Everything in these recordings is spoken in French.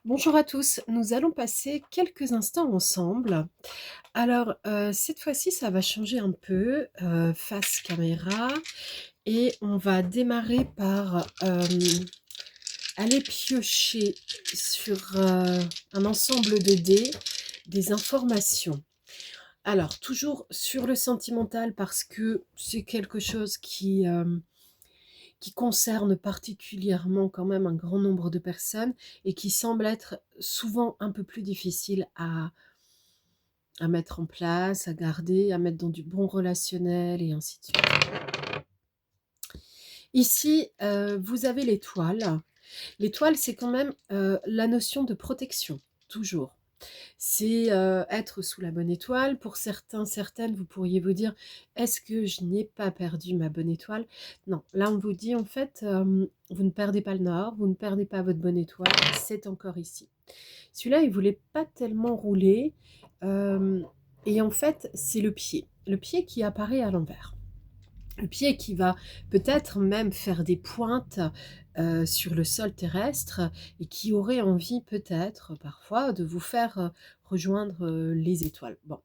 Bonjour à tous, nous allons passer quelques instants ensemble. Alors, cette fois-ci, ça va changer un peu, face caméra et on va démarrer par, aller piocher sur, un ensemble de dés, des informations. Alors, toujours sur le sentimental parce que c'est quelque chose qui concerne particulièrement quand même un grand nombre de personnes et qui semble être souvent un peu plus difficile à mettre en place, à garder, à mettre dans du bon relationnel et ainsi de suite. Ici, vous avez l'étoile. L'étoile, c'est quand même la notion de protection, toujours. C'est être sous la bonne étoile. Pour certains, certaines, vous pourriez vous dire, est-ce que je n'ai pas perdu ma bonne étoile? Non, là on vous dit en fait, vous ne perdez pas le nord, vous ne perdez pas votre bonne étoile, c'est encore ici. Celui-là, il voulait pas tellement rouler, euh, et en fait, c'est le pied qui apparaît à l'envers. Le pied qui va peut-être même faire des pointes sur le sol terrestre et qui aurait envie peut-être parfois de vous faire rejoindre les étoiles. Bon,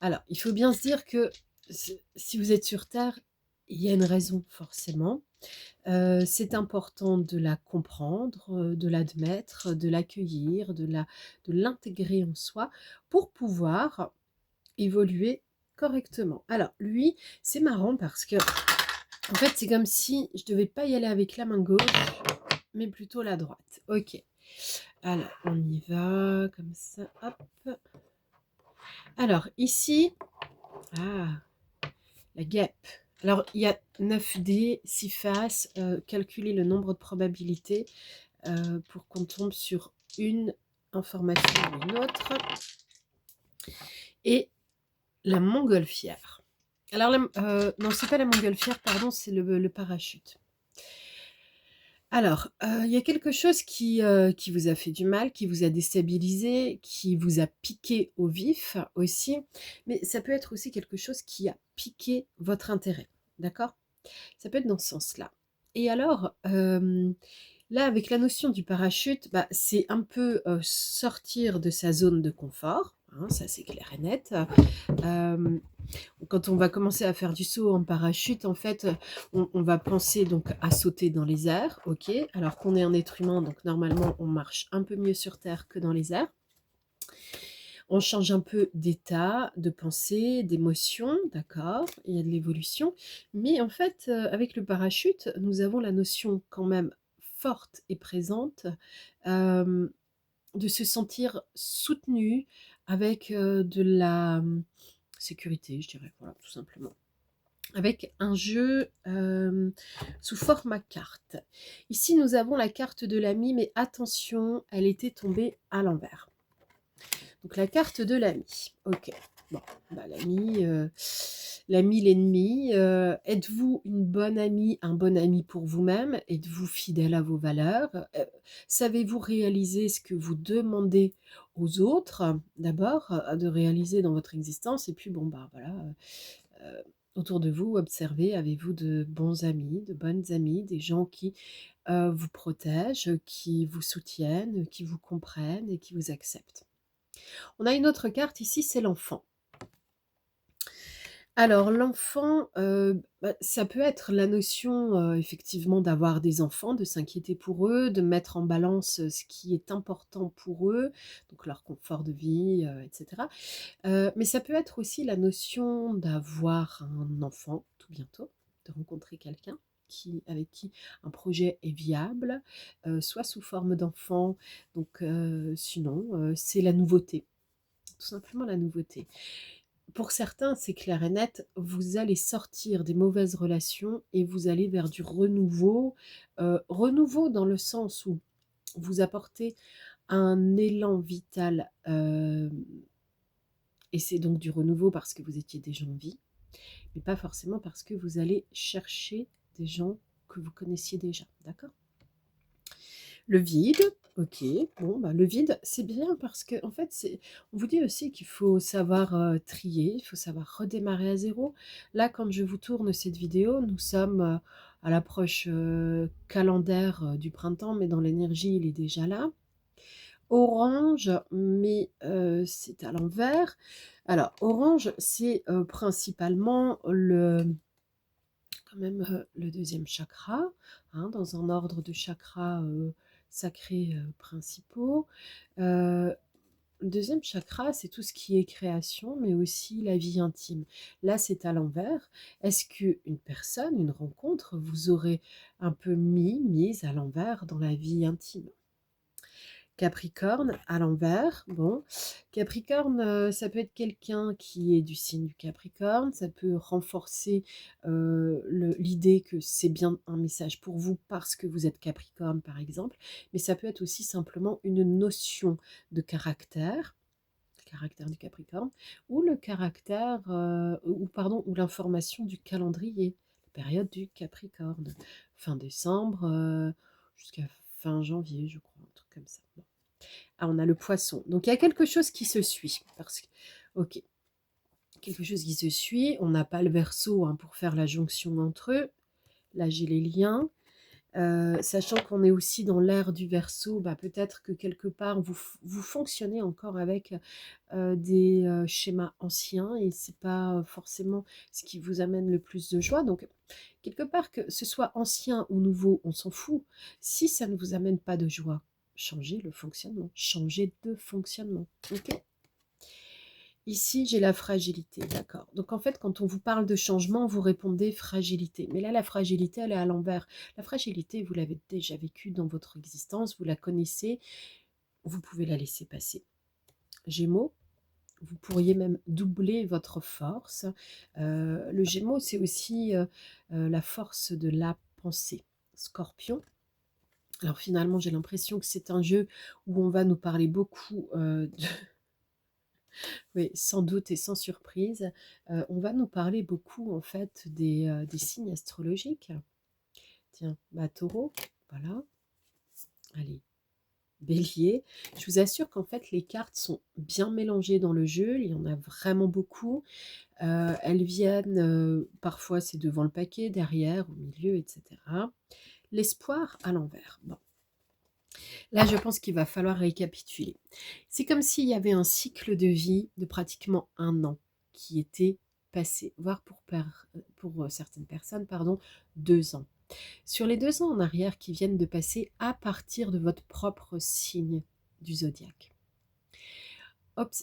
alors il faut bien se dire que si vous êtes sur Terre, il y a une raison forcément. C'est important de la comprendre, de l'admettre, de l'accueillir, de l'intégrer en soi pour pouvoir évoluer correctement. Alors lui, c'est marrant parce que en fait, c'est comme si je devais pas y aller avec la main gauche, mais plutôt la droite. Ok. Alors, on y va, comme ça, hop. Alors, ici, ah, la guêpe. Alors, il y a 9 dés, 6 faces, calculer le nombre de probabilités pour qu'on tombe sur une information ou une autre. Et la montgolfière. Alors, non, c'est pas la montgolfière, pardon, c'est le parachute. Alors, il y a quelque chose qui vous a fait du mal, qui vous a déstabilisé, qui vous a piqué au vif aussi, mais ça peut être aussi quelque chose qui a piqué votre intérêt, d'accord? Ça peut être dans ce sens-là. Et alors, là, avec la notion du parachute, bah, c'est un peu, sortir de sa zone de confort, hein, ça c'est clair et net. Hem Quand on va commencer à faire du saut en parachute, en fait, on va penser donc à sauter dans les airs, ok, alors qu'on est un être humain, donc normalement on marche un peu mieux sur Terre que dans les airs. On change un peu d'état, de pensée, d'émotion, d'accord, il y a de l'évolution, mais en fait, avec le parachute, nous avons la notion quand même forte et présente euh, de se sentir soutenu avec de la sécurité, je dirais, voilà, tout simplement avec un jeu sous format carte. Ici, nous avons la carte de l'ami, mais attention, elle était tombée à l'envers. Donc la carte de l'ami. Ok. Bon, bah, l'ami, l'ennemi. Êtes-vous une bonne amie, un bon ami pour vous-même? Êtes-vous fidèle à vos valeurs? Savez-vous réaliser ce que vous demandez aux autres, d'abord, de réaliser dans votre existence? Et puis, bon, bah voilà, euh, autour de vous, observez, avez-vous de bons amis, de bonnes amies, des gens qui vous protègent, qui vous soutiennent, qui vous comprennent et qui vous acceptent. On a une autre carte ici, c'est l'enfant. Alors l'enfant, bah, ça peut être la notion, effectivement d'avoir des enfants, de s'inquiéter pour eux, de mettre en balance, ce qui est important pour eux, donc leur confort de vie, et cetera. Mais ça peut être aussi la notion d'avoir un enfant tout bientôt, de rencontrer quelqu'un avec qui un projet est viable, soit sous forme d'enfant, donc sinon, c'est la nouveauté, tout simplement la nouveauté. Pour certains, c'est clair et net, vous allez sortir des mauvaises relations et vous allez vers du renouveau. Renouveau dans le sens où vous apportez un élan vital, et c'est donc du renouveau parce que vous étiez déjà en vie, mais pas forcément parce que vous allez chercher des gens que vous connaissiez déjà, d'accord? Le vide, ok, bon, bah, le vide, c'est bien parce que en fait, on vous dit aussi qu'il faut savoir trier, il faut savoir redémarrer à zéro. Là, quand je vous tourne cette vidéo, nous sommes à l'approche calendaire du printemps, mais dans l'énergie, il est déjà là. orange, mais c'est à l'envers. Alors, orange, c'est principalement quand même le deuxième chakra, hein, dans un ordre de chakras sacrés principaux. Euh, le deuxième chakra, c'est tout ce qui est création, mais aussi la vie intime. Là, c'est à l'envers. Est-ce qu'une personne, une rencontre, vous aurait un peu mise à l'envers dans la vie intime? Capricorne à l'envers, bon. Capricorne, ça peut être quelqu'un qui est du signe du Capricorne, ça peut renforcer l'idée que c'est bien un message pour vous parce que vous êtes Capricorne, par exemple, mais ça peut être aussi simplement une notion de caractère, le caractère du Capricorne, ou le caractère, ou pardon, ou l'information du calendrier, la période du Capricorne, fin décembre jusqu'à fin janvier, je crois, un truc comme ça. Bon. Ah, on a le poisson. Donc, il y a quelque chose qui se suit. Parce que, ok, quelque chose qui se suit. On n'a pas le verso hein, pour faire la jonction entre eux. Là, j'ai les liens. Sachant qu'on est aussi dans l'ère du verso, bah, peut-être que quelque part, vous fonctionnez encore avec des schémas anciens et c'est pas forcément ce qui vous amène le plus de joie. Donc, quelque part, que ce soit ancien ou nouveau, on s'en fout. Si ça ne vous amène pas de joie, changez le fonctionnement. Changez de fonctionnement. Ok. Ici, j'ai la fragilité, d'accord. Donc en fait, quand on vous parle de changement, vous répondez fragilité. Mais là, la fragilité, elle est à l'envers. La fragilité, vous l'avez déjà vécue dans votre existence, vous la connaissez, vous pouvez la laisser passer. Gémeaux, vous pourriez même doubler votre force. Le Gémeaux, c'est aussi la force de la pensée. Scorpion, alors finalement, j'ai l'impression que c'est un jeu où on va nous parler beaucoup oui, sans doute et sans surprise, on va nous parler beaucoup en fait des signes astrologiques. Tiens, bah, Taureau, voilà. Allez, Bélier. Je vous assure qu'en fait, les cartes sont bien mélangées dans le jeu. Il y en a vraiment beaucoup. Elles viennent, parfois c'est devant le paquet, derrière, au milieu, etc. L'espoir à l'envers. Bon. Là, je pense qu'il va falloir récapituler. C'est comme s'il y avait un cycle de vie de pratiquement 1 an qui était passé, voire pour certaines personnes, pardon, 2 ans. Sur les 2 ans en arrière qui viennent de passer à partir de votre propre signe du zodiaque.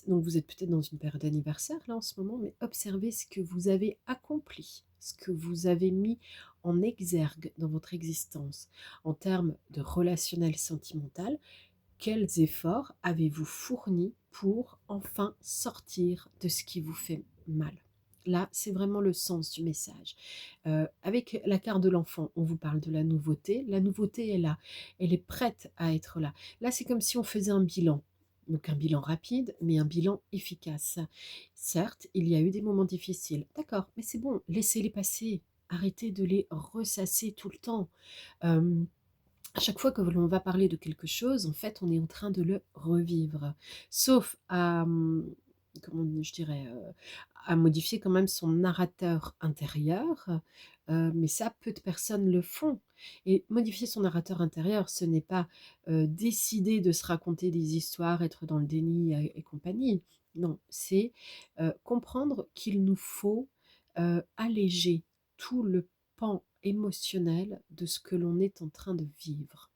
Donc vous êtes peut-être dans une période d'anniversaire là en ce moment, mais observez ce que vous avez accompli, ce que vous avez mis en exergue dans votre existence en termes de relationnel sentimental. Quels efforts avez-vous fournis pour enfin sortir de ce qui vous fait mal? Là, c'est vraiment le sens du message. Avec la carte de l'enfant, on vous parle de la nouveauté. La nouveauté est là. Elle est prête à être là. Là, c'est comme si on faisait un bilan. Donc un bilan rapide, mais un bilan efficace. Certes, il y a eu des moments difficiles. D'accord, mais c'est bon, laissez-les passer. Arrêtez de les ressasser tout le temps. À chaque fois que l'on va parler de quelque chose, en fait, on est en train de le revivre. Sauf à, comment je dirais, à modifier quand même son narrateur intérieur, mais ça, peu de personnes le font. Et modifier son narrateur intérieur, ce n'est pas décider de se raconter des histoires, être dans le déni et compagnie. Non, c'est comprendre qu'il nous faut alléger tout le pan émotionnel de ce que l'on est en train de vivre.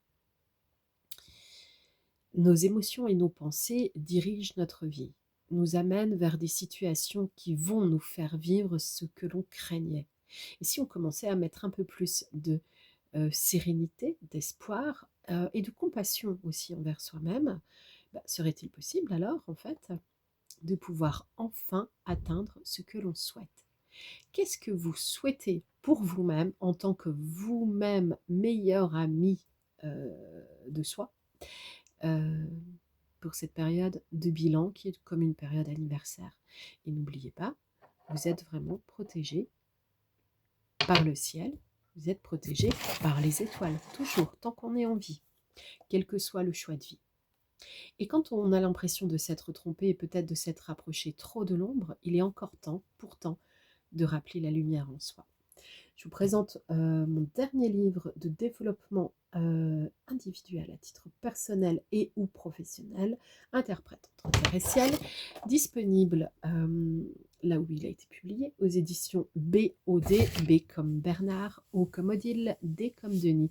Nos émotions et nos pensées dirigent notre vie, nous amènent vers des situations qui vont nous faire vivre ce que l'on craignait. Et si on commençait à mettre un peu plus de sérénité, d'espoir et de compassion aussi envers soi-même, serait-il possible alors, en fait, de pouvoir enfin atteindre ce que l'on souhaite? Qu'est-ce que vous souhaitez pour vous-même en tant que vous-même meilleur ami de soi euh, pour cette période de bilan qui est comme une période anniversaire? Et n'oubliez pas, vous êtes vraiment protégé par le ciel, vous êtes protégé par les étoiles, toujours, tant qu'on est en vie, quel que soit le choix de vie. Et quand on a l'impression de s'être trompé et peut-être de s'être rapproché trop de l'ombre, il est encore temps, pourtant, de rappeler la lumière en soi. Je vous présente mon dernier livre de développement individuel à titre personnel et ou professionnel, interprète entre terre et ciel, disponible là où il a été publié, aux éditions BOD, B comme Bernard, O comme Odile, D comme Denis,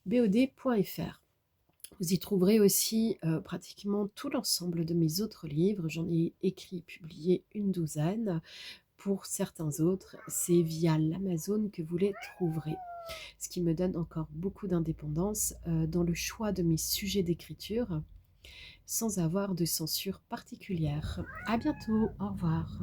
BOD.fr. Vous y trouverez aussi pratiquement tout l'ensemble de mes autres livres. J'en ai écrit et publié une douzaine. Pour certains autres, c'est via l'Amazon que vous les trouverez. Ce qui me donne encore beaucoup d'indépendance dans le choix de mes sujets d'écriture, sans avoir de censure particulière. À bientôt, au revoir.